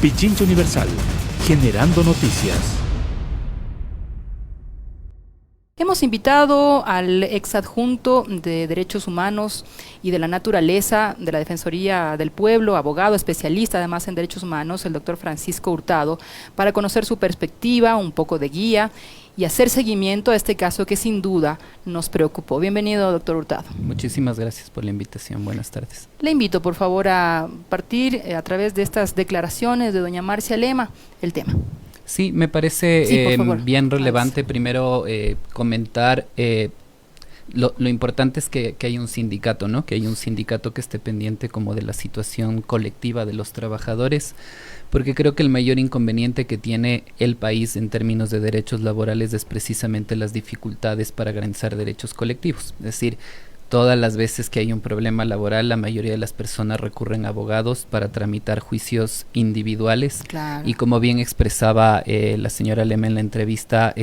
Pichincha Universal, generando noticias. Hemos invitado al exadjunto de Derechos Humanos y de la Naturaleza de la Defensoría del Pueblo, abogado especialista además en Derechos Humanos, el doctor Francisco Hurtado, para conocer su perspectiva, un poco de guía y hacer seguimiento a este caso que sin duda nos preocupó. Bienvenido, doctor Hurtado. Muchísimas gracias por la invitación. Buenas tardes. Le invito, por favor, a partir a través de estas declaraciones de doña Marcia Lema, el tema. Sí, me parece bien relevante primero comentar lo importante es que hay un sindicato, ¿no? Que hay un sindicato que esté pendiente como de la situación colectiva de los trabajadores, porque creo que el mayor inconveniente que tiene el país en términos de derechos laborales es precisamente las dificultades para garantizar derechos colectivos. Es decir, todas las veces que hay un problema laboral, la mayoría de las personas recurren a abogados para tramitar juicios individuales. Claro. Y como bien expresaba la señora Lema en la entrevista,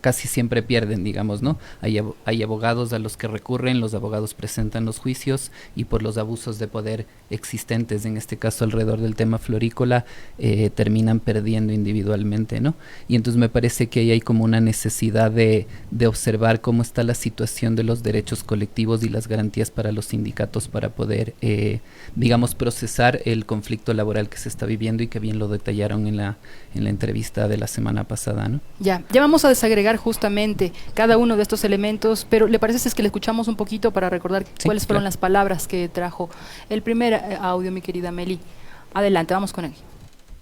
casi siempre pierden, digamos, ¿no? Hay abogados a los que recurren, los abogados presentan los juicios y por los abusos de poder existentes, en este caso alrededor del tema florícola, terminan perdiendo individualmente, ¿no? Y entonces me parece que ahí hay como una necesidad de observar cómo está la situación de los derechos colectivos y las garantías para los sindicatos para poder, digamos, procesar el conflicto laboral que se está viviendo y que bien lo detallaron en la entrevista de la semana pasada, ¿no? Ya vamos a desagregar justamente cada uno de estos elementos, pero ¿le parece si es que le escuchamos un poquito para recordar cuáles fueron las palabras que trajo el primer audio, mi querida Meli? Adelante, vamos con él.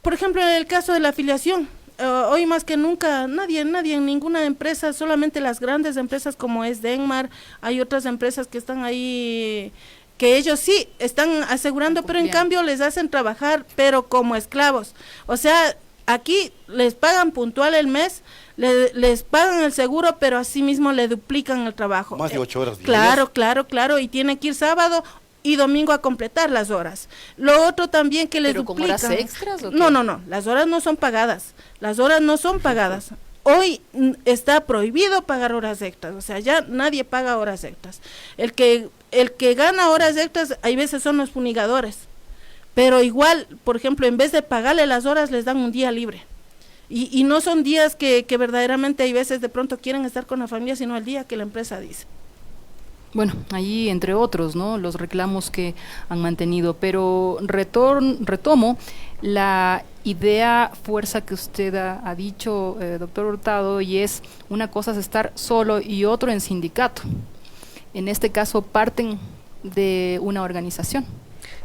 Por ejemplo, en el caso de la afiliación, hoy más que nunca, nadie en ninguna empresa, solamente las grandes empresas como es Denmar, hay otras empresas que están ahí, que ellos sí están asegurando, pero en cambio les hacen trabajar, pero como esclavos. O sea, aquí les pagan puntual el mes, les pagan el seguro, pero así mismo le duplican el trabajo. Más de 8 horas diarias. Claro, y tiene que ir sábado y domingo a completar las horas. Lo otro también que les duplican. ¿Pero con horas extras o qué? No, las horas no son pagadas. Hoy está prohibido pagar horas extras, o sea, ya nadie paga horas extras. El que gana horas extras, hay veces son los fumigadores. Pero igual, por ejemplo, en vez de pagarle las horas, les dan un día libre. Y no son días que verdaderamente hay veces de pronto quieren estar con la familia, sino el día que la empresa dice. Bueno, ahí entre otros, ¿no?, los reclamos que han mantenido, pero retomo la idea fuerza que usted ha dicho, doctor Hurtado, y es una cosa es estar solo y otro en sindicato. En este caso parten de una organización.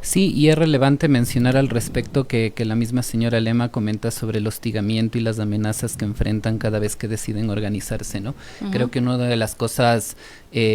Sí, y es relevante mencionar al respecto que la misma señora Lema comenta sobre el hostigamiento y las amenazas que enfrentan cada vez que deciden organizarse, ¿no? Uh-huh. Creo que una de las cosas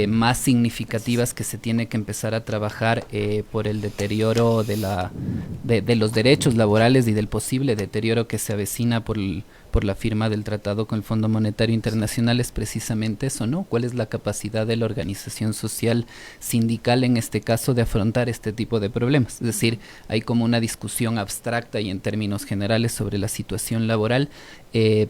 más significativas que se tiene que empezar a trabajar por el deterioro de los derechos laborales y del posible deterioro que se avecina por la firma del tratado con el Fondo Monetario Internacional es precisamente eso, ¿no? ¿Cuál es la capacidad de la organización social sindical en este caso de afrontar este tipo de problemas? Es decir, hay como una discusión abstracta y en términos generales sobre la situación laboral,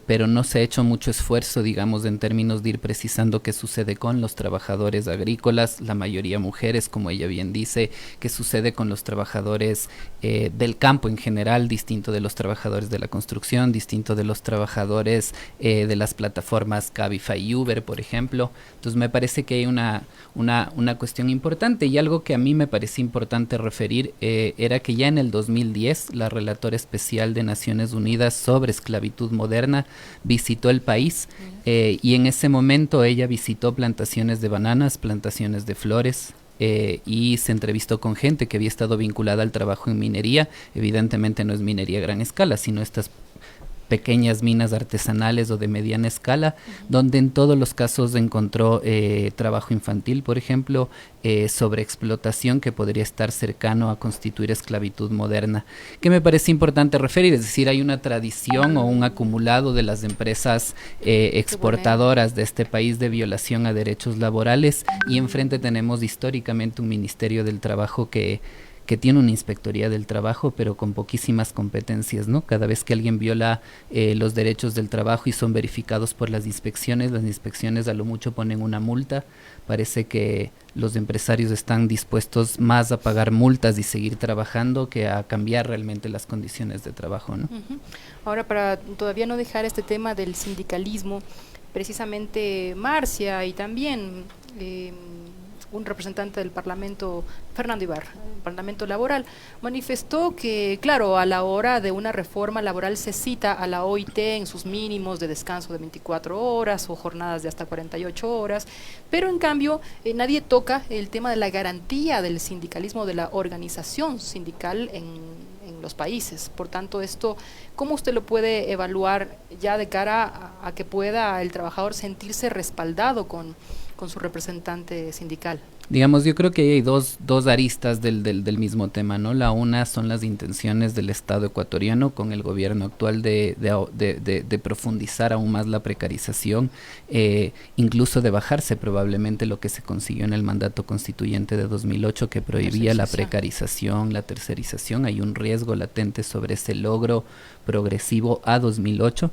pero no se ha hecho mucho esfuerzo, digamos, en términos de ir precisando qué sucede con los trabajadores agrícolas, la mayoría mujeres, como ella bien dice, qué sucede con los trabajadores del campo en general, distinto de los trabajadores de la construcción, distinto de los trabajadores de las plataformas Cabify y Uber, por ejemplo. Entonces me parece que hay una cuestión importante, y algo que a mí me parece importante referir era que ya en el 2010 la relatora especial de Naciones Unidas sobre esclavitud moderna visitó el país y en ese momento ella visitó plantaciones de bananas, plantaciones de flores, y se entrevistó con gente que había estado vinculada al trabajo en minería. Evidentemente no es minería a gran escala, sino estas pequeñas minas artesanales o de mediana escala, donde en todos los casos encontró trabajo infantil, por ejemplo, sobreexplotación que podría estar cercano a constituir esclavitud moderna, que me parece importante referir. Es decir, hay una tradición o un acumulado de las empresas exportadoras de este país de violación a derechos laborales, y enfrente tenemos históricamente un Ministerio del Trabajo que que tiene una inspectoría del trabajo, pero con poquísimas competencias, ¿no? Cada vez que alguien viola los derechos del trabajo y son verificados por las inspecciones a lo mucho ponen una multa. Parece que los empresarios están dispuestos más a pagar multas y seguir trabajando que a cambiar realmente las condiciones de trabajo, ¿no? Ahora, para todavía no dejar este tema del sindicalismo, precisamente Marcia y también un representante del Parlamento, Fernando Ibarra, el Parlamento Laboral, manifestó que, claro, a la hora de una reforma laboral se cita a la OIT en sus mínimos de descanso de 24 horas o jornadas de hasta 48 horas, pero en cambio nadie toca el tema de la garantía del sindicalismo, de la organización sindical en los países. Por tanto, esto, ¿cómo usted lo puede evaluar ya de cara a que pueda el trabajador sentirse respaldado con su representante sindical? Digamos, yo creo que hay dos aristas del mismo tema, ¿no? La una son las intenciones del Estado ecuatoriano con el gobierno actual de profundizar aún más la precarización, incluso de bajarse probablemente lo que se consiguió en el mandato constituyente de 2008 que prohibía la precarización, la tercerización. Hay un riesgo latente sobre ese logro progresivo a 2008,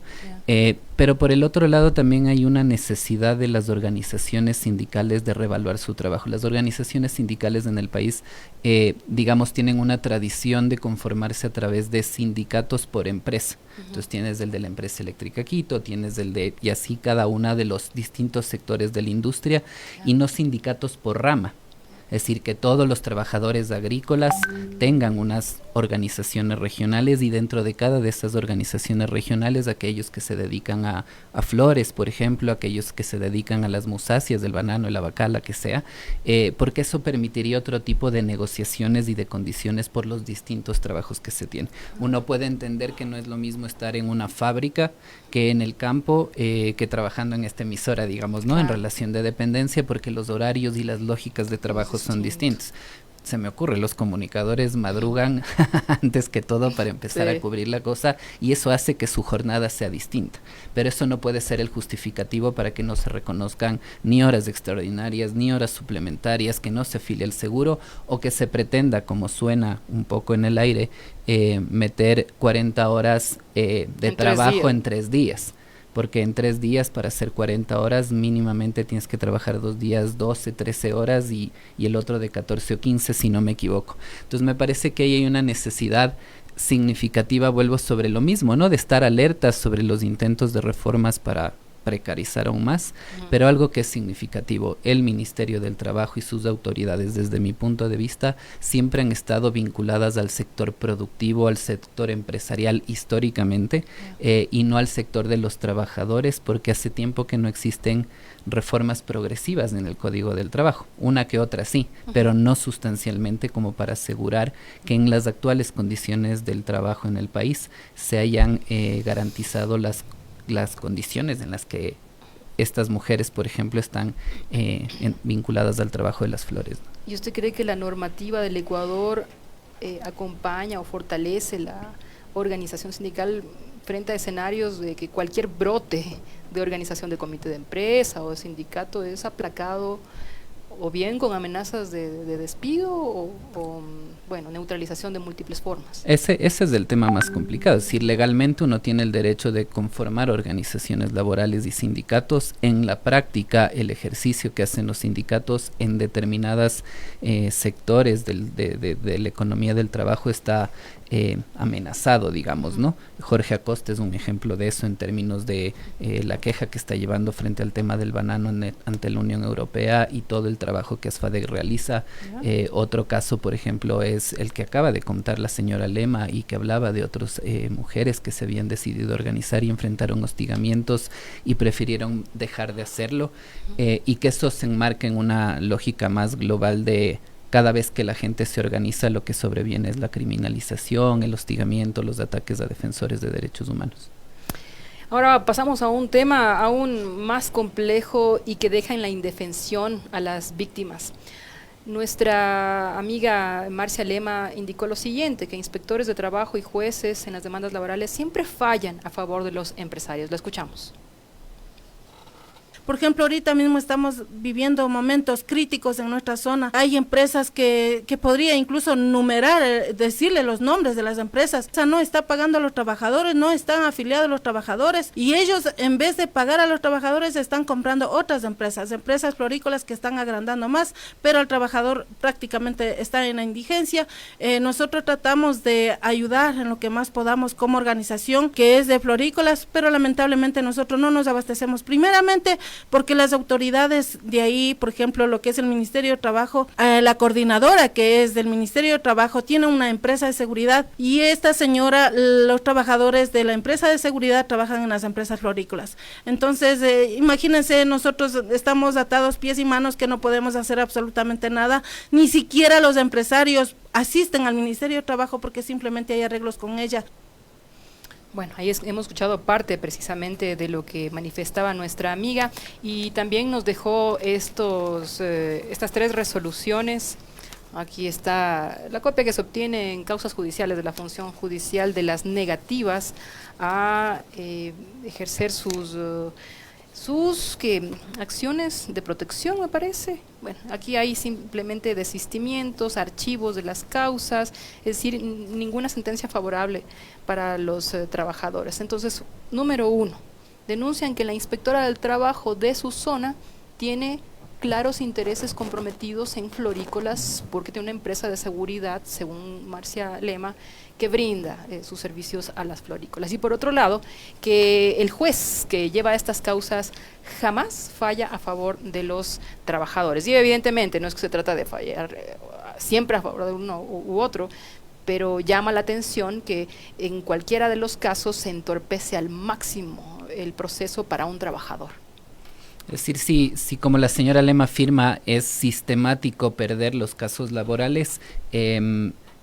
pero por el otro lado también hay una necesidad de las organizaciones sindicales de reevaluar su trabajo. Las organizaciones sindicales en el país, digamos, tienen una tradición de conformarse a través de sindicatos por empresa. Entonces tienes el de la empresa eléctrica Quito, tienes el de, y así cada una de los distintos sectores de la industria, y no sindicatos por rama. Es decir, que todos los trabajadores agrícolas tengan unas organizaciones regionales y dentro de cada de esas organizaciones regionales aquellos que se dedican a flores, por ejemplo, aquellos que se dedican a las musáceas, del banano, el abacá, la que sea, porque eso permitiría otro tipo de negociaciones y de condiciones por los distintos trabajos que se tienen. Uno puede entender que no es lo mismo estar en una fábrica que en el campo, que trabajando en esta emisora, digamos, ¿no? En relación de dependencia, porque los horarios y las lógicas de trabajo son distintos. Se me ocurre, los comunicadores madrugan antes que todo para empezar a cubrir la cosa y eso hace que su jornada sea distinta, pero eso no puede ser el justificativo para que no se reconozcan ni horas extraordinarias ni horas suplementarias, que no se afile el seguro o que se pretenda, como suena un poco en el aire, meter 40 horas de trabajo en 3 días. Porque en 3 días para hacer 40 horas mínimamente tienes que trabajar 2 días, 12, 13 horas y el otro de 14 o 15 si no me equivoco. Entonces me parece que ahí hay una necesidad significativa, vuelvo sobre lo mismo, ¿no? De estar alertas sobre los intentos de reformas para precarizar aún más, pero algo que es significativo, el Ministerio del Trabajo y sus autoridades, desde mi punto de vista, siempre han estado vinculadas al sector productivo, al sector empresarial históricamente, y no al sector de los trabajadores, porque hace tiempo que no existen reformas progresivas en el Código del Trabajo, una que otra sí, pero no sustancialmente como para asegurar que en las actuales condiciones del trabajo en el país se hayan garantizado las condiciones en las que estas mujeres, por ejemplo, están vinculadas al trabajo de las flores, ¿no? ¿Y usted cree que la normativa del Ecuador acompaña o fortalece la organización sindical frente a escenarios de que cualquier brote de organización de comité de empresa o de sindicato es aplacado o bien con amenazas de despido o bueno, neutralización de múltiples formas? Ese es el tema más complicado. Es decir, legalmente uno tiene el derecho de conformar organizaciones laborales y sindicatos. En la práctica, el ejercicio que hacen los sindicatos en determinados sectores de la economía del trabajo está amenazado, digamos, ¿no? Jorge Acosta es un ejemplo de eso en términos de la queja que está llevando frente al tema del banano ante la Unión Europea y todo el trabajo que ASFADEC realiza. Otro caso, por ejemplo, es el que acaba de contar la señora Lema y que hablaba de otras mujeres que se habían decidido organizar y enfrentaron hostigamientos y prefirieron dejar de hacerlo, y que eso se enmarca en una lógica más global de cada vez que la gente se organiza, lo que sobreviene es la criminalización, el hostigamiento, los ataques a defensores de derechos humanos. Ahora pasamos a un tema aún más complejo y que deja en la indefensión a las víctimas. Nuestra amiga Marcia Lema indicó lo siguiente, que inspectores de trabajo y jueces en las demandas laborales siempre fallan a favor de los empresarios. La escuchamos. Por ejemplo, ahorita mismo estamos viviendo momentos críticos en nuestra zona. Hay empresas que podría incluso numerar, decirle los nombres de las empresas. O sea, no está pagando a los trabajadores, no están afiliados los trabajadores, y ellos, en vez de pagar a los trabajadores, están comprando otras empresas florícolas que están agrandando más, pero el trabajador prácticamente está en la indigencia. Nosotros tratamos de ayudar en lo que más podamos como organización que es de florícolas, pero lamentablemente nosotros no nos abastecemos, primeramente porque las autoridades de ahí, por ejemplo, lo que es el Ministerio de Trabajo, la coordinadora que es del Ministerio de Trabajo tiene una empresa de seguridad, y esta señora, los trabajadores de la empresa de seguridad trabajan en las empresas florícolas. Entonces, imagínense, nosotros estamos atados pies y manos, que no podemos hacer absolutamente nada, ni siquiera los empresarios asisten al Ministerio de Trabajo porque simplemente hay arreglos con ella. Bueno, ahí hemos escuchado parte precisamente de lo que manifestaba nuestra amiga, y también nos dejó estas 3 resoluciones. Aquí está la copia que se obtiene en causas judiciales de la función judicial de las negativas a ejercer sus acciones de protección, me parece. Bueno, aquí hay simplemente desistimientos, archivos de las causas, es decir, ninguna sentencia favorable para los trabajadores. Entonces, número 1, denuncian que la inspectora del trabajo de su zona tiene claros intereses comprometidos en florícolas, porque tiene una empresa de seguridad, según Marcia Lema, que brinda sus servicios a las florícolas. Y por otro lado, que el juez que lleva estas causas jamás falla a favor de los trabajadores. Y evidentemente no es que se trata de fallar siempre a favor de uno u otro, pero llama la atención que en cualquiera de los casos se entorpece al máximo el proceso para un trabajador. Es decir, si como la señora Lema afirma, es sistemático perder los casos laborales,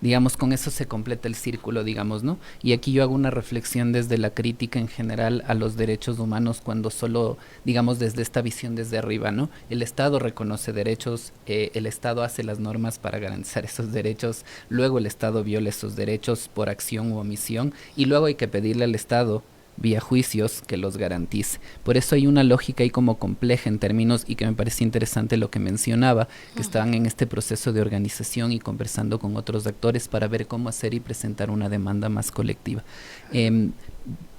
digamos, con eso se completa el círculo, digamos, ¿no? Y aquí yo hago una reflexión desde la crítica en general a los derechos humanos, cuando solo, digamos, desde esta visión desde arriba, ¿no? El Estado reconoce derechos, el Estado hace las normas para garantizar esos derechos, luego el Estado viola esos derechos por acción u omisión, y luego hay que pedirle al Estado vía juicios que los garantice. Por eso hay una lógica ahí como compleja en términos, y que me parecía interesante lo que mencionaba, que estaban en este proceso de organización y conversando con otros actores para ver cómo hacer y presentar una demanda más colectiva.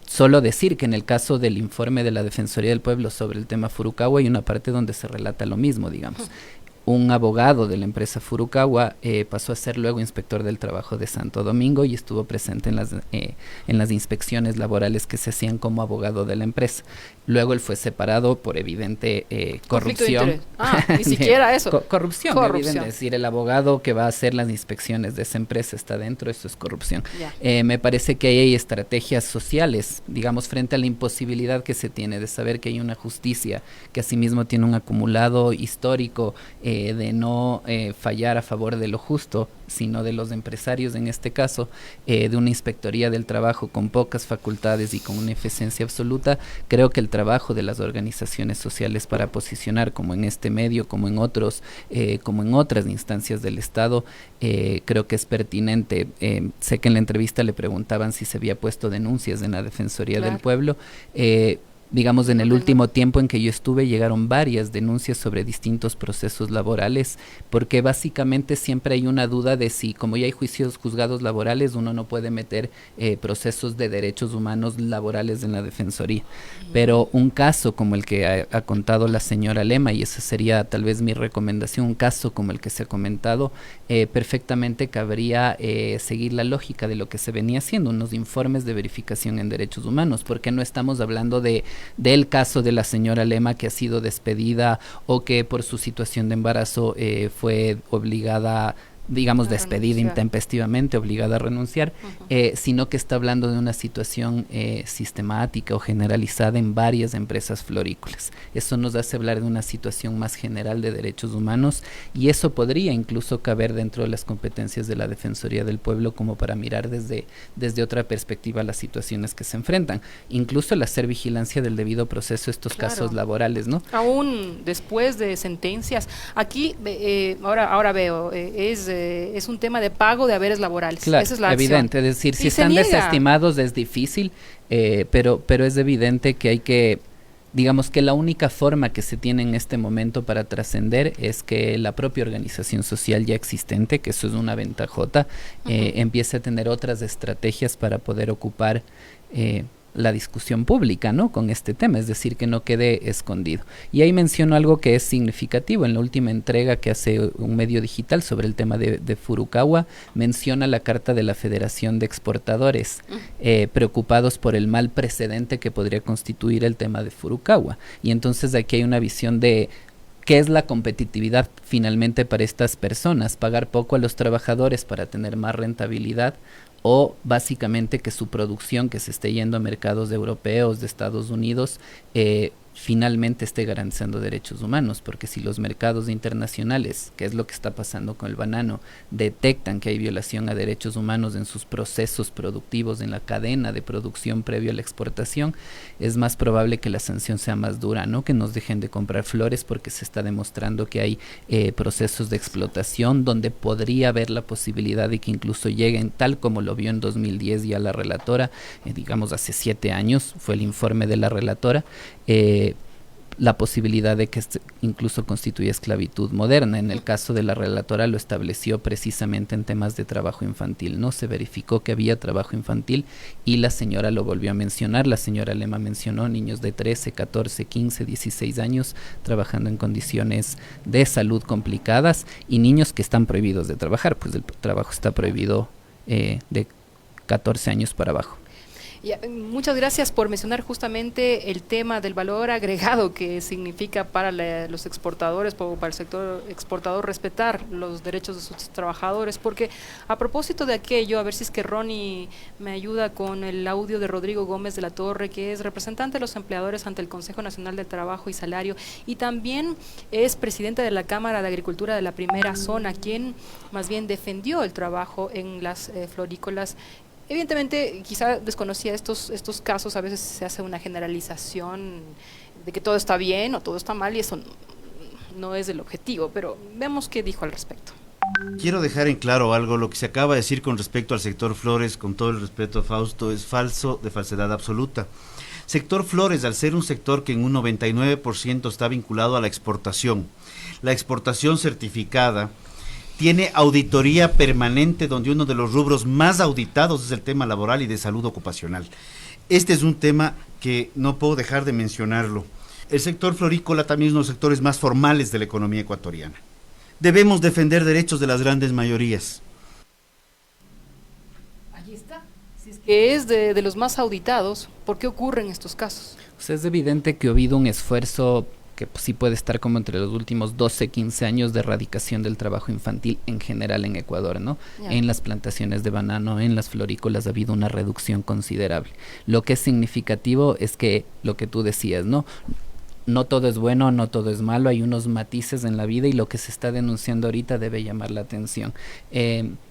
Solo decir que en el caso del informe de la Defensoría del Pueblo sobre el tema Furukawa hay una parte donde se relata lo mismo, digamos. Un abogado de la empresa Furukawa pasó a ser luego inspector del trabajo de Santo Domingo y estuvo presente en las inspecciones laborales que se hacían como abogado de la empresa. Luego él fue separado por evidente corrupción. Ni siquiera eso. Corrupción. Evidente. Es decir, el abogado que va a hacer las inspecciones de esa empresa está dentro, eso es corrupción. Me parece que hay estrategias sociales, digamos, frente a la imposibilidad que se tiene de saber que hay una justicia que asimismo tiene un acumulado histórico de no fallar a favor de lo justo, sino de los empresarios en este caso, de una inspectoría del trabajo con pocas facultades y con una eficiencia absoluta. Creo que el trabajo de las organizaciones sociales para posicionar, como en este medio, como en otros, como en otras instancias del Estado, creo que es pertinente. Sé que en la entrevista le preguntaban si se había puesto denuncias en la Defensoría del Pueblo. Digamos, en el último tiempo en que yo estuve, llegaron varias denuncias sobre distintos procesos laborales, porque básicamente siempre hay una duda de si, como ya hay juicios juzgados laborales, uno no puede meter procesos de derechos humanos laborales en la Defensoría. Pero un caso como el que ha contado la señora Lema, y esa sería tal vez mi recomendación, un caso como el que se ha comentado, perfectamente cabría seguir la lógica de lo que se venía haciendo, unos informes de verificación en derechos humanos, porque no estamos hablando del caso de la señora Lema, que ha sido despedida o que por su situación de embarazo fue obligada, digamos, despedida intempestivamente, obligada a renunciar, sino que está hablando de una situación sistemática o generalizada en varias empresas florícolas. Eso nos hace hablar de una situación más general de derechos humanos, y eso podría incluso caber dentro de las competencias de la Defensoría del Pueblo, como para mirar desde otra perspectiva las situaciones que se enfrentan, incluso el hacer vigilancia del debido proceso estos casos laborales, ¿no? Aún después de sentencias. Aquí, ahora veo, es un tema de pago de haberes laborales. Claro, esa es la evidente, acción. Es decir, si están desestimados es difícil, pero es evidente que hay que, digamos que la única forma que se tiene en este momento para trascender es que la propia organización social ya existente, que eso es una ventajota, empiece a tener otras estrategias para poder ocupar la discusión pública, ¿no?, con este tema, es decir, que no quede escondido. Y ahí menciono algo que es significativo. En la última entrega que hace un medio digital sobre el tema de Furukawa, menciona la carta de la Federación de Exportadores, preocupados por el mal precedente que podría constituir el tema de Furukawa. Y entonces aquí hay una visión de ¿qué es la competitividad finalmente para estas personas? ¿Pagar poco a los trabajadores para tener más rentabilidad? O básicamente que su producción, que se esté yendo a mercados europeos, de Estados Unidos, finalmente esté garantizando derechos humanos, porque si los mercados internacionales, que es lo que está pasando con el banano, detectan que hay violación a derechos humanos en sus procesos productivos, en la cadena de producción previo a la exportación, es más probable que la sanción sea más dura, ¿no?, que nos dejen de comprar flores, porque se está demostrando que hay procesos de explotación donde podría haber la posibilidad de que incluso lleguen, tal como lo vio en 2010 ya la relatora, digamos hace 7 años, fue el informe de la relatora, la posibilidad de que incluso constituya esclavitud moderna. En el caso de la relatora lo estableció precisamente en temas de trabajo infantil, ¿no? Se verificó que había trabajo infantil y la señora lo volvió a mencionar. La señora Lema mencionó niños de 13, 14, 15, 16 años trabajando en condiciones de salud complicadas y niños que están prohibidos de trabajar, pues el trabajo está prohibido de 14 años para abajo. Muchas gracias por mencionar justamente el tema del valor agregado que significa para los exportadores, para el sector exportador, respetar los derechos de sus trabajadores, porque a propósito de aquello, a ver si es que Ronnie me ayuda con el audio de Rodrigo Gómez de la Torre, que es representante de los empleadores ante el Consejo Nacional del Trabajo y Salario, y también es presidente de la Cámara de Agricultura de la Primera Zona, quien más bien defendió el trabajo en las florícolas. Evidentemente, quizá desconocía estos casos, a veces se hace una generalización de que todo está bien o todo está mal y eso no es el objetivo, pero veamos qué dijo al respecto. Quiero dejar en claro algo. Lo que se acaba de decir con respecto al sector flores, con todo el respeto a Fausto, es falso, de falsedad absoluta. Sector flores, al ser un sector que en un 99% está vinculado a la exportación certificada, tiene auditoría permanente, donde uno de los rubros más auditados es el tema laboral y de salud ocupacional. Este es un tema que no puedo dejar de mencionarlo. El sector florícola también es uno de los sectores más formales de la economía ecuatoriana. Debemos defender derechos de las grandes mayorías. Allí está. Si es que es de los más auditados, ¿por qué ocurren estos casos? Pues es evidente que ha habido un esfuerzo que pues, sí puede estar como entre los últimos 12, 15 años de erradicación del trabajo infantil en general en Ecuador, ¿no? Yeah. En las plantaciones de banano, en las florícolas ha habido una reducción considerable. Lo que es significativo es que lo que tú decías, ¿no? No todo es bueno, no todo es malo, hay unos matices en la vida y lo que se está denunciando ahorita debe llamar la atención.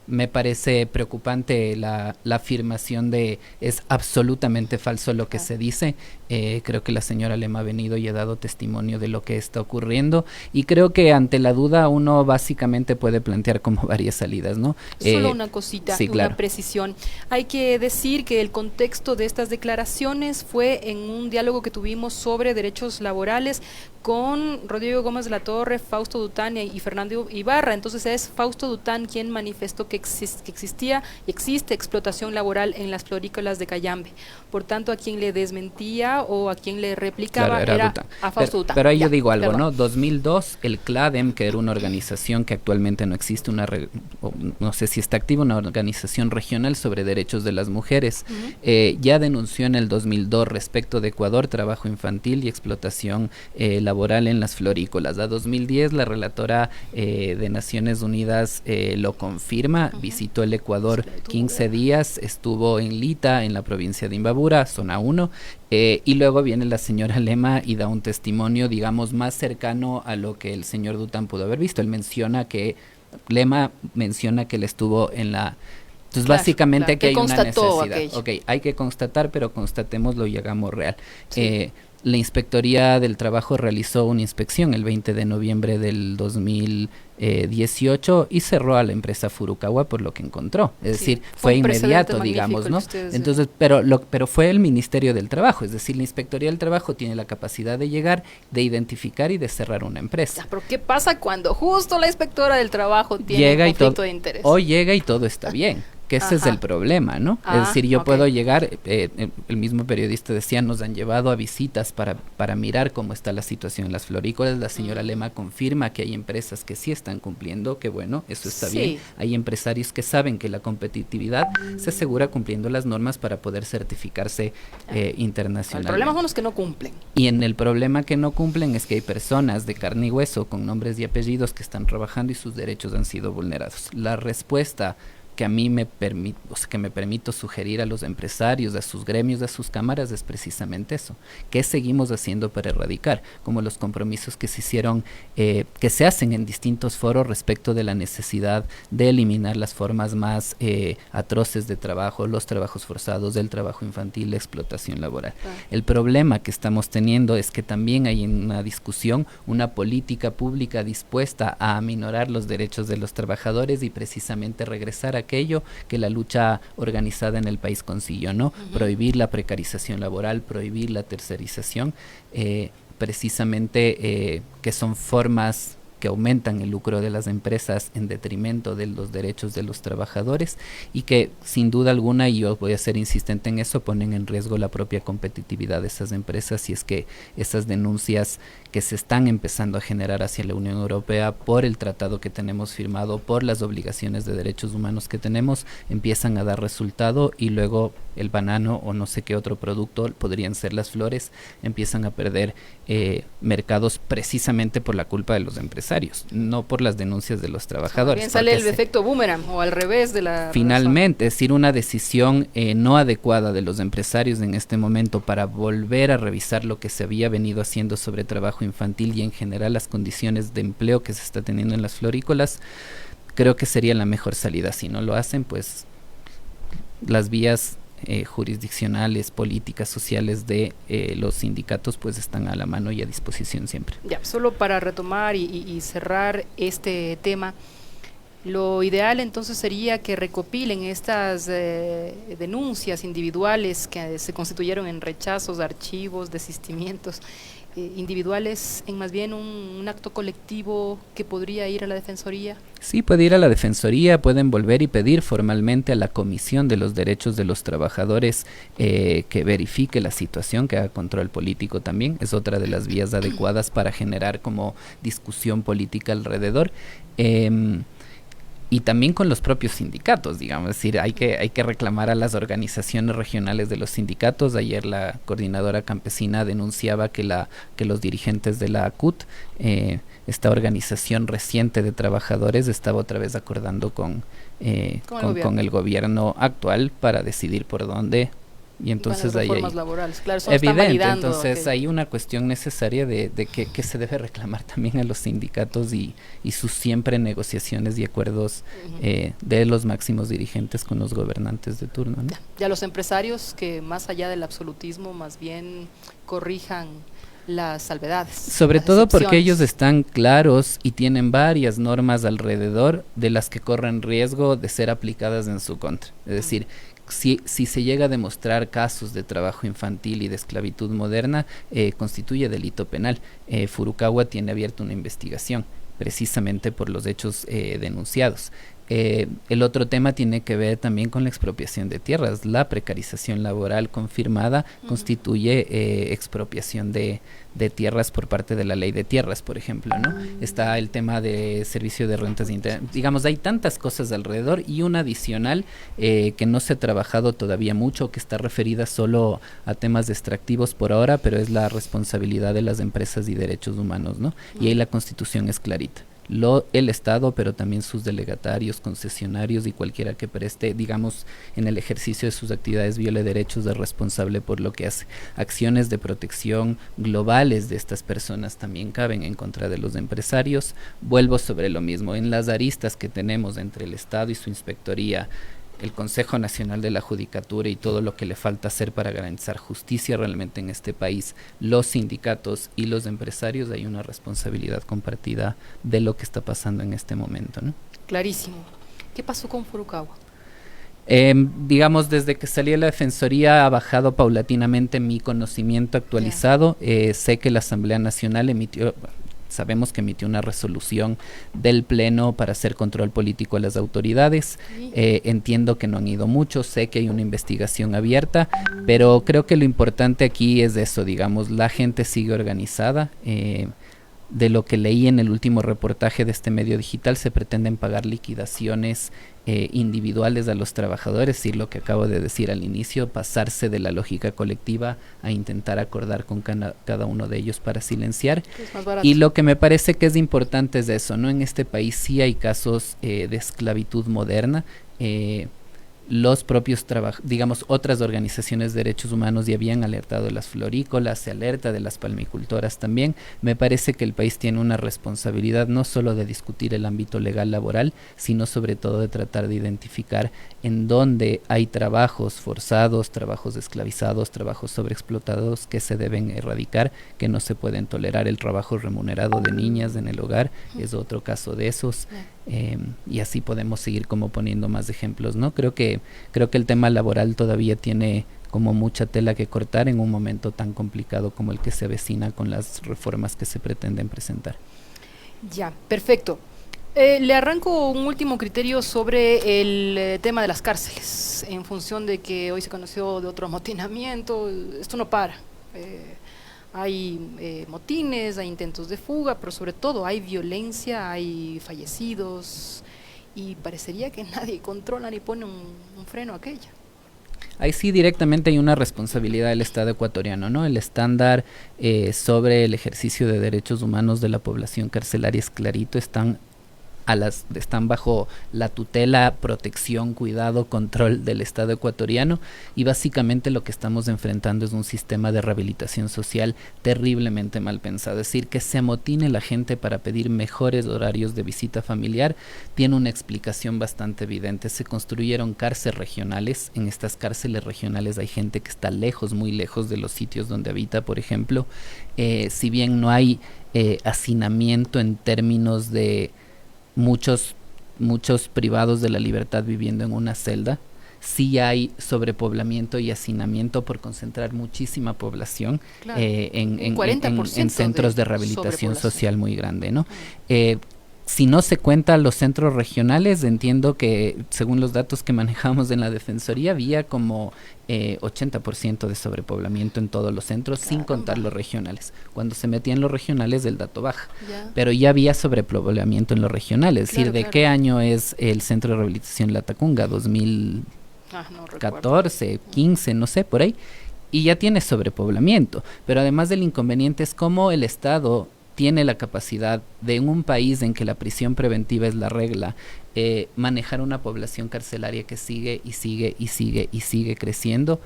Me parece preocupante la afirmación de es absolutamente falso lo que se dice. Creo que la señora Lema ha venido y ha dado testimonio de lo que está ocurriendo y creo que ante la duda uno básicamente puede plantear como varias salidas, ¿no? Solo una cosita, sí, claro. Una precisión. Hay que decir que el contexto de estas declaraciones fue en un diálogo que tuvimos sobre derechos laborales con Rodrigo Gómez de la Torre, Fausto Dután y Fernando Ibarra. Entonces es Fausto Dután quien manifestó que existía y existe explotación laboral en las florícolas de Cayambe. Por tanto, a quien le desmentía o a quien le replicaba claro, era a Fausto Dután. Pero ahí yo digo algo, perdón. ¿No? 2002, el CLADEM, que era una organización que actualmente no existe, no sé si está activa, una organización regional sobre derechos de las mujeres, ya denunció en el 2002 respecto de Ecuador trabajo infantil y explotación laboral en las florícolas. A 2010 la relatora de Naciones Unidas lo confirma, visitó el Ecuador 15 días, estuvo en Lita, en la provincia de Imbabura, zona 1, y luego viene la señora Lema y da un testimonio, digamos, más cercano a lo que el señor Dután pudo haber visto. Lema menciona que él estuvo en la... Entonces, claro, básicamente aquí hay una necesidad. Okay, hay que constatar, pero constatémoslo y hagamos real. Sí. la Inspectoría del Trabajo realizó una inspección el 20 de noviembre del 2018 y cerró a la empresa Furukawa por lo que encontró. Es decir, fue inmediato, digamos, ¿no? Entonces, pero fue el Ministerio del Trabajo, es decir, la Inspectoría del Trabajo tiene la capacidad de llegar, de identificar y de cerrar una empresa. Pero ¿qué pasa cuando justo la inspectora del trabajo tiene conflicto de interés? O llega y todo está bien. Que ese es el problema, ¿no? Es decir, yo puedo llegar, el mismo periodista decía, nos han llevado a visitas para mirar cómo está la situación en las florícolas. La señora Lema confirma que hay empresas que sí están cumpliendo, que bueno, eso está bien. Hay empresarios que saben que la competitividad se asegura cumpliendo las normas para poder certificarse internacionalmente. El problema son los que no cumplen. Y en el problema que no cumplen es que hay personas de carne y hueso con nombres y apellidos que están trabajando y sus derechos han sido vulnerados. La respuesta que a mí me permito sugerir a los empresarios, a sus gremios, a sus cámaras, es precisamente eso. ¿Qué seguimos haciendo para erradicar? Como los compromisos que se hicieron, que se hacen en distintos foros respecto de la necesidad de eliminar las formas más atroces de trabajo, los trabajos forzados, el trabajo infantil, la explotación laboral. El problema que estamos teniendo es que también hay en una discusión una política pública dispuesta a aminorar los derechos de los trabajadores y precisamente regresar a aquello que la lucha organizada en el país consiguió, ¿no? Prohibir la precarización laboral, prohibir la tercerización, precisamente que son formas que aumentan el lucro de las empresas en detrimento de los derechos de los trabajadores y que sin duda alguna, y yo voy a ser insistente en eso, ponen en riesgo la propia competitividad de esas empresas, y es que esas denuncias que se están empezando a generar hacia la Unión Europea por el tratado que tenemos firmado, por las obligaciones de derechos humanos que tenemos, empiezan a dar resultado y luego el banano o no sé qué otro producto, podrían ser las flores, empiezan a perder mercados precisamente por la culpa de los empresarios, no por las denuncias de los trabajadores. Bien sale el efecto boomerang o al revés de la finalmente, es decir, una decisión no adecuada de los empresarios en este momento para volver a revisar lo que se había venido haciendo sobre trabajo infantil y en general las condiciones de empleo que se está teniendo en las florícolas, creo que sería la mejor salida. Si no lo hacen, pues las vías jurisdiccionales, políticas, sociales de los sindicatos pues están a la mano y a disposición siempre. Ya, solo para retomar y cerrar este tema, lo ideal entonces sería que recopilen estas denuncias individuales que se constituyeron en rechazos, archivos, desistimientos individuales en más bien un acto colectivo que podría ir a la Defensoría. Sí, puede ir a la Defensoría, pueden volver y pedir formalmente a la Comisión de los Derechos de los Trabajadores que verifique la situación, que haga control político también, es otra de las vías adecuadas para generar como discusión política alrededor. Y también con los propios sindicatos, digamos, es decir, hay que reclamar a las organizaciones regionales de los sindicatos. Ayer la coordinadora campesina denunciaba que los dirigentes de la ACUT, esta organización reciente de trabajadores, estaba otra vez acordando con el gobierno actual para decidir por dónde. Y entonces ahí hay laborales, claro, evidente, entonces hay una cuestión necesaria de que se debe reclamar también a los sindicatos y sus siempre negociaciones y acuerdos de los máximos dirigentes con los gobernantes de turno, ¿no? Ya los empresarios que más allá del absolutismo más bien corrijan las salvedades. Sobre todo porque ellos están claros y tienen varias normas alrededor de las que corren riesgo de ser aplicadas en su contra, es decir, si se llega a demostrar casos de trabajo infantil y de esclavitud moderna, constituye delito penal. Furukawa tiene abierta una investigación precisamente por los hechos denunciados. El otro tema tiene que ver también con la expropiación de tierras. La precarización laboral confirmada constituye expropiación de tierras por parte de la ley de tierras, por ejemplo, ¿no? Está el tema de servicio de rentas, digamos, hay tantas cosas alrededor y una adicional que no se ha trabajado todavía mucho, que está referida solo a temas extractivos por ahora, pero es la responsabilidad de las empresas y derechos humanos, ¿no? Y ahí la Constitución es clarita. El Estado, pero también sus delegatarios, concesionarios y cualquiera que preste, digamos, en el ejercicio de sus actividades viole derechos, es responsable por lo que hace. Acciones de protección globales de estas personas también caben en contra de los empresarios. Vuelvo sobre lo mismo, en las aristas que tenemos entre el Estado y su inspectoría, el Consejo Nacional de la Judicatura y todo lo que le falta hacer para garantizar justicia realmente en este país, los sindicatos y los empresarios, hay una responsabilidad compartida de lo que está pasando en este momento, ¿no? Clarísimo. ¿Qué pasó con Furukawa? Digamos, desde que salí de la Defensoría ha bajado paulatinamente mi conocimiento actualizado. Sé que la Asamblea Nacional sabemos que emitió una resolución del Pleno para hacer control político a las autoridades. Sí. Entiendo que no han ido mucho, sé que hay una investigación abierta, pero creo que lo importante aquí es eso, digamos, la gente sigue organizada. De lo que leí en el último reportaje de este medio digital, se pretenden pagar liquidaciones individuales a los trabajadores, y lo que acabo de decir al inicio, pasarse de la lógica colectiva a intentar acordar con cada uno de ellos para silenciar. Es más barato. Y lo que me parece que es importante es eso, ¿no? En este país sí hay casos de esclavitud moderna. Los propios digamos, otras organizaciones de derechos humanos ya habían alertado de las florícolas, se alerta de las palmicultoras también. Me parece que el país tiene una responsabilidad no solo de discutir el ámbito legal laboral, sino sobre todo de tratar de identificar en dónde hay trabajos forzados, trabajos esclavizados, trabajos sobreexplotados que se deben erradicar, que no se pueden tolerar. El trabajo remunerado de niñas en el hogar es otro caso de esos. Y así podemos seguir como poniendo más ejemplos, ¿no? Creo que el tema laboral todavía tiene como mucha tela que cortar en un momento tan complicado como el que se avecina con las reformas que se pretenden presentar. Ya, perfecto. Le arranco un último criterio sobre el tema de las cárceles, en función de que hoy se conoció de otro amotinamiento. Esto no para. Hay motines, hay intentos de fuga, pero sobre todo hay violencia, hay fallecidos, y parecería que nadie controla ni pone un freno a aquello. Ahí sí directamente hay una responsabilidad del Estado ecuatoriano, ¿no? El estándar sobre el ejercicio de derechos humanos de la población carcelaria es clarito, están bajo la tutela, protección, cuidado, control del Estado ecuatoriano, y básicamente lo que estamos enfrentando es un sistema de rehabilitación social terriblemente mal pensado. Es decir, que se amotine la gente para pedir mejores horarios de visita familiar tiene una explicación bastante evidente. Se construyeron cárceles regionales. En estas cárceles regionales hay gente que está lejos, muy lejos de los sitios donde habita, por ejemplo. Si bien no hay hacinamiento en términos de muchos privados de la libertad viviendo en una celda, sí hay sobrepoblamiento y hacinamiento por concentrar muchísima población, claro, en centros de rehabilitación social muy grande, ¿no? Si no se cuentan los centros regionales, entiendo que según los datos que manejamos en la Defensoría había como 80% de sobrepoblamiento en todos los centros, sin contar los regionales. Cuando se metían los regionales el dato baja, pero ya había sobrepoblamiento en los regionales. Es decir, ¿de qué año es el Centro de Rehabilitación La Tacunga? 2014, 15, no sé, por ahí. Y ya tiene sobrepoblamiento, pero además del inconveniente es cómo el Estado tiene la capacidad de, en un país en que la prisión preventiva es la regla, manejar una población carcelaria que sigue y sigue y sigue y sigue creciendo,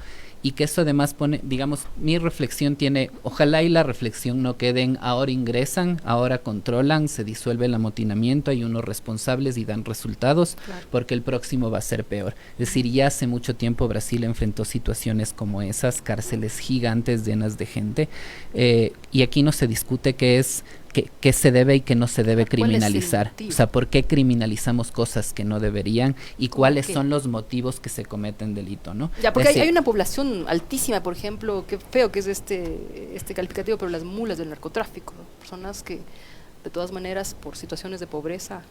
y que eso además pone, digamos, mi reflexión tiene, ojalá y la reflexión no queden, ahora ingresan, ahora controlan, se disuelve el amotinamiento, hay unos responsables y dan resultados, porque el próximo va a ser peor. Es decir, ya hace mucho tiempo Brasil enfrentó situaciones como esas, cárceles gigantes llenas de gente, y aquí no se discute qué se debe y qué no se debe criminalizar. O sea, ¿por qué criminalizamos cosas que no deberían? Y cuáles son los motivos que se cometen delito, ¿no? Ya, porque hay una población altísima, por ejemplo, qué feo que es este calificativo, pero las mulas del narcotráfico, ¿no? Personas que de todas maneras por situaciones de pobreza.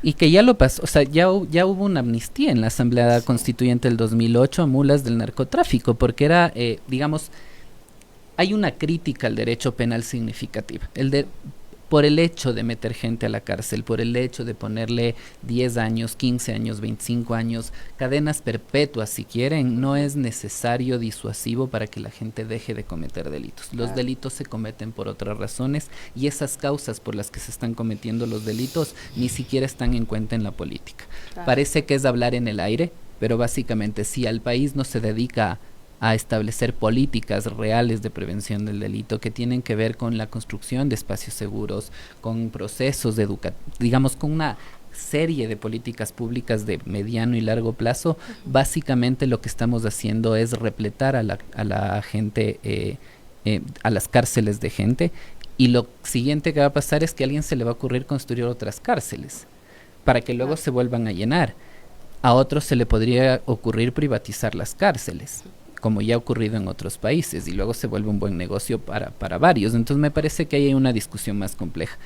Y que ya lo pasó, o sea, ya hubo una amnistía en la Asamblea Constituyente del 2008 a mulas del narcotráfico, porque era, digamos, hay una crítica al derecho penal significativa. Por el hecho de meter gente a la cárcel, por el hecho de ponerle 10 años, 15 años, 25 años, cadenas perpetuas si quieren, no es necesario disuasivo para que la gente deje de cometer delitos. Los delitos se cometen por otras razones, y esas causas por las que se están cometiendo los delitos ni siquiera están en cuenta en la política. Parece que es hablar en el aire, pero básicamente si al país no se dedica a establecer políticas reales de prevención del delito que tienen que ver con la construcción de espacios seguros, con procesos de digamos, con una serie de políticas públicas de mediano y largo plazo, básicamente lo que estamos haciendo es repletar a la gente, a las cárceles de gente, y lo siguiente que va a pasar es que a alguien se le va a ocurrir construir otras cárceles para que luego se vuelvan a llenar. A otros se le podría ocurrir privatizar las cárceles, como ya ha ocurrido en otros países, y luego se vuelve un buen negocio para varios. Entonces me parece que hay una discusión más compleja.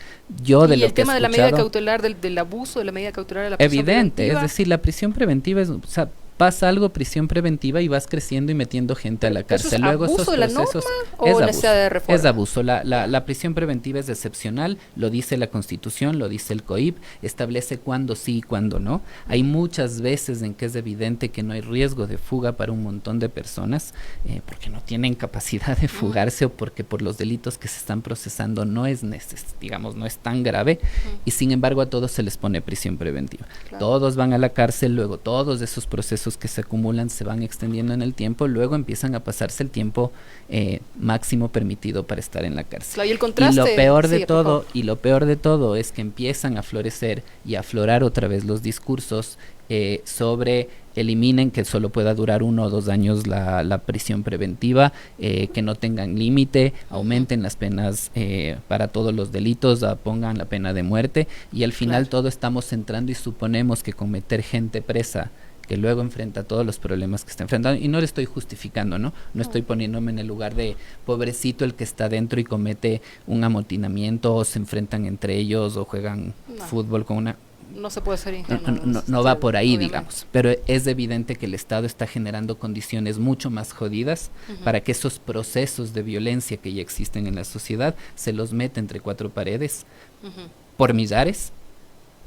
Yo de y lo el que tema he de la medida escuchado, cautelar, del abuso de la medida cautelar de la prisión evidente, preventiva. es decir, la prisión preventiva es, o sea, pasa algo, prisión preventiva, y vas creciendo y metiendo gente a la ¿Eso es cárcel. Luego abuso esos de la procesos norma o es necesidad de reforma? Es abuso. La prisión preventiva es excepcional, lo dice la Constitución, lo dice el COIP, establece cuándo sí y cuándo no. Hay muchas veces en que es evidente que no hay riesgo de fuga para un montón de personas, porque no tienen capacidad de fugarse o porque por los delitos que se están procesando no es digamos, no es tan grave, y sin embargo a todos se les pone prisión preventiva. Claro. Todos van a la cárcel, luego todos esos procesos que se acumulan se van extendiendo en el tiempo, luego empiezan a pasarse el tiempo máximo permitido para estar en la cárcel. Claro, y el contraste, y lo peor de sí, por favor. todo es que empiezan a florecer y a aflorar otra vez los discursos sobre eliminen que solo pueda durar 1 o 2 años la prisión preventiva, que no tengan límite, aumenten las penas para todos los delitos, pongan la pena de muerte, y al final todo estamos entrando y suponemos que con meter gente presa que luego enfrenta todos los problemas que está enfrentando, y no le estoy justificando, ¿no? No estoy poniéndome en el lugar de pobrecito el que está dentro y comete un amotinamiento, o se enfrentan entre ellos, o juegan fútbol con una... No se puede ser ingenuo. No va por ahí, obviamente, digamos, pero es evidente que el Estado está generando condiciones mucho más jodidas para que esos procesos de violencia que ya existen en la sociedad se los meta entre 4 paredes por millares,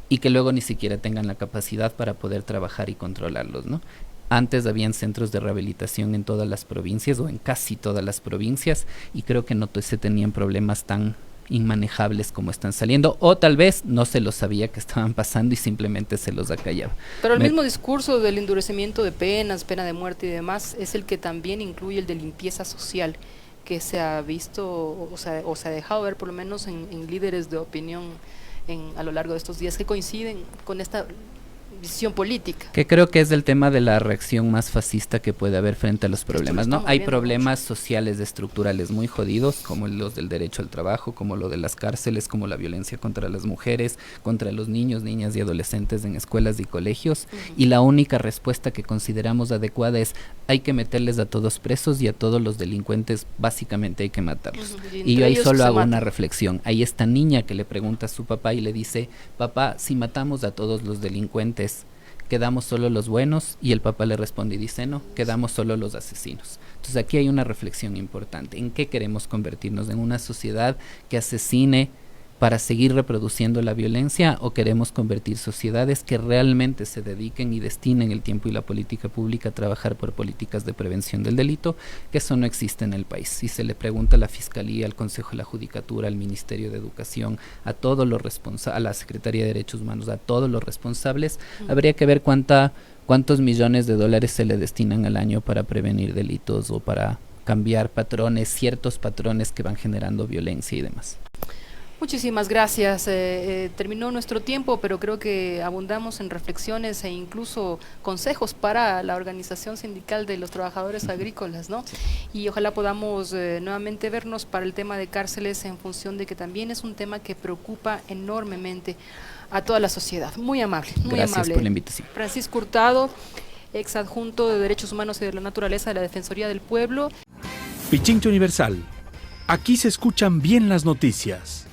y que luego ni siquiera tengan la capacidad para poder trabajar y controlarlos, ¿no? Antes habían centros de rehabilitación en todas las provincias, o en casi todas las provincias, y creo que no se tenían problemas tan inmanejables como están saliendo, o tal vez no se los sabía que estaban pasando y simplemente se los acallaba. Pero el mismo discurso del endurecimiento de penas, pena de muerte y demás, es el que también incluye el de limpieza social, que se ha visto, o se ha dejado ver por lo menos en líderes de opinión a lo largo de estos días, que coinciden con esta visión política. Que creo que es el tema de la reacción más fascista que puede haber frente a los problemas, ¿no? Hay problemas sociales estructurales muy jodidos, como los del derecho al trabajo, como lo de las cárceles, como la violencia contra las mujeres, contra los niños, niñas y adolescentes en escuelas y colegios, y la única respuesta que consideramos adecuada es: hay que meterles a todos presos, y a todos los delincuentes básicamente hay que matarlos. Y yo ahí solo hago una reflexión. Hay esta niña que le pregunta a su papá y le dice: papá, si matamos a todos los delincuentes, ¿quedamos solo los buenos? Y el papá le responde y dice: no, quedamos solo los asesinos. Entonces aquí hay una reflexión importante. ¿En qué queremos convertirnos? ¿En una sociedad que asesine para seguir reproduciendo la violencia, o queremos convertir sociedades que realmente se dediquen y destinen el tiempo y la política pública a trabajar por políticas de prevención del delito? Que eso no existe en el país. Si se le pregunta a la Fiscalía, al Consejo de la Judicatura, al Ministerio de Educación, a todos los responsables, a la Secretaría de Derechos Humanos, a todos los responsables, habría que ver cuántos millones de dólares se le destinan al año para prevenir delitos o para cambiar patrones, ciertos patrones que van generando violencia y demás. Muchísimas gracias. Terminó nuestro tiempo, pero creo que abundamos en reflexiones e incluso consejos para la organización sindical de los trabajadores agrícolas, ¿no? Y ojalá podamos nuevamente vernos para el tema de cárceles, en función de que también es un tema que preocupa enormemente a toda la sociedad. Muy amable, muy Gracias amable. por la invitación. Francisco Hurtado, ex adjunto de Derechos Humanos y de la Naturaleza de la Defensoría del Pueblo. Pichincha Universal. Aquí se escuchan bien las noticias.